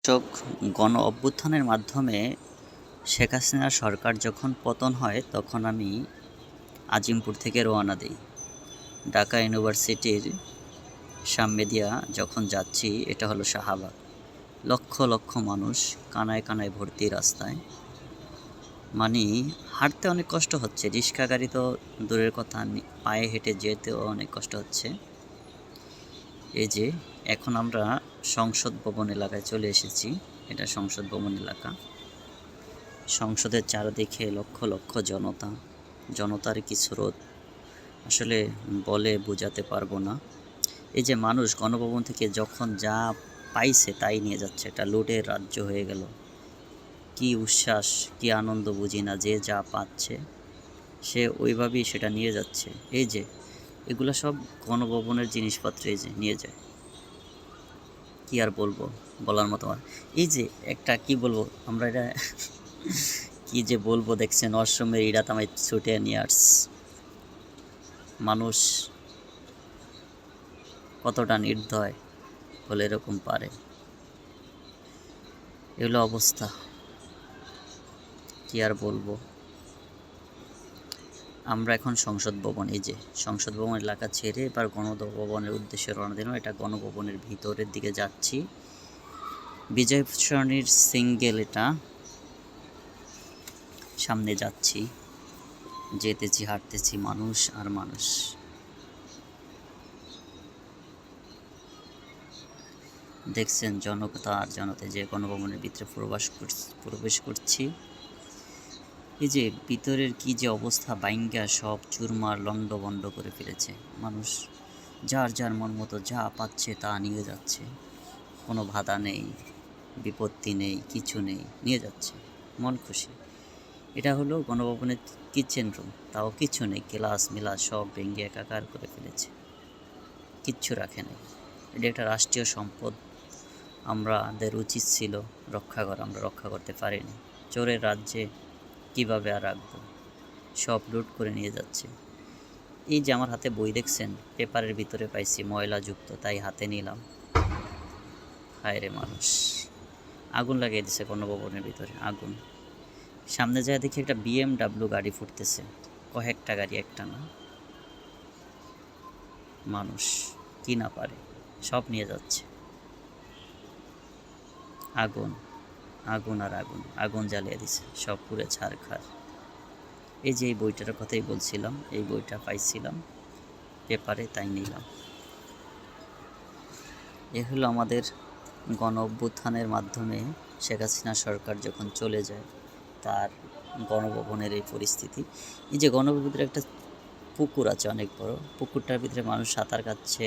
দর্শক, গণ অভ্যুত্থানের মাধ্যমে শেখ হাসিনার সরকার যখন পতন হয় তখন আমি আজিমপুর থেকে রওনা দিই। ঢাকা ইউনিভার্সিটির সামনে দিয়া যখন যাচ্ছি, এটা হলো শাহবাগ। লক্ষ লক্ষ মানুষ, কানায় কানায় ভর্তি রাস্তায়। মানে হাঁটতে অনেক কষ্ট হচ্ছে, রিক্সা গাড়ি তো দূরের কথা, পায়ে হেঁটে যেতেও অনেক কষ্ট হচ্ছে। এই যে এখন আমরা সংসদ ভবন এলাকায় চলে এসেছি। এটা সংসদ ভবন এলাকা। সংসদের চারদিকে লক্ষ লক্ষ জনতা, জনতার কি স্রোত আসলে বলে বোঝাতে পারবো না। এই যে মানুষ গণভবন থেকে যখন যা পাইছে তাই নিয়ে যাচ্ছে, এটা লুটের রাজ্য হয়ে গেল। কি উচ্ছ্বাস, কি আনন্দ বুঝি না, যে যা পাচ্ছে সে ওইভাবেই সেটা নিয়ে যাচ্ছে। এই যে এগুলো সব গণভবনের জিনিসপত্র, এই যে নিয়ে যায়। কি আর বলবো, বলার মতো আর। এই যে একটা কি বলবো আমরা, এটা কি যে বলবো, দেখছেন অশ্বমের ইরা তামাই ছুটে নিয়ে আস। মানুষ কতটা নির্দয় হলে এরকম পারে, এগুলো অবস্থা। কি আর বলবো। আমরা এখন সংসদ ভবন, এই যে সংসদ ভবন এলাকা ছেড়ে এবার গণভবনের উদ্দেশ্যে রওনা দিলাম। এটা গণভবনের ভিতরের দিকে যাচ্ছি। বিজয় সরণির সিঙ্গেল, এটা সামনে যাচ্ছি, যেতেছি, হাঁটতেছি, মানুষ আর মানুষ। দেখছেন জনতা আর জনতা, যে গণভবনের ভিতরে প্রবেশ করছি। এই যে ভিতরের কি যে অবস্থা, বাইঙ্গা সব চুরমার লন্ডভন্ড করে ফেলেছে। মানুষ যার যার মন মতো যা পাচ্ছে তা নিয়ে যাচ্ছে, কোনো বাধা নেই, বিপত্তি নেই, কিছু নেই, নিয়ে যাচ্ছে মন খুশি। এটা হলো গণভবনের কিচেন রুম, তাও কিছু নেই, গ্লাস মিলাস সব ভেঙে একাকার করে ফেলেছে, কিচ্ছু রাখে নাই। এটা একটা রাষ্ট্রীয় সম্পদ, আমাদের উচিত ছিল রক্ষা করা, আমরা রক্ষা করতে পারিনি। চোরের রাজ্যে কীভাবে আর রাখবো, সব লুট করে নিয়ে যাচ্ছে। এই যে আমার হাতে বই দেখছেন, পেপারের ভিতরে পাইছি ময়লাযুক্ত, তাই হাতে নিলাম। হায় রে মানুষ, আগুন লাগিয়ে দিছে গণভবনের ভিতরে, আগুন। সামনে যায় দেখি একটা BMW গাড়ি ফুটতেছে, কয়েকটা গাড়ি, একটা না। মানুষ কি না পারে, সব নিয়ে যাচ্ছে। আগুন, আগুন আর আগুন, আগুন জ্বালিয়ে দিছে, সব পুরে ছারখার। এই যে এই বইটার কথাই বলছিলাম, এই বইটা পাইছিলাম পেপারে, তাই নিলাম। এ হলো আমাদের গণ অভ্যুত্থানের মাধ্যমে শেখ হাসিনা সরকার যখন চলে যায়, তার গণভবনের এই পরিস্থিতি। এই যে গণভবনের একটা পুকুর আছে অনেক বড়, পুকুরটার ভিতরে মানুষ সাঁতার কাটছে।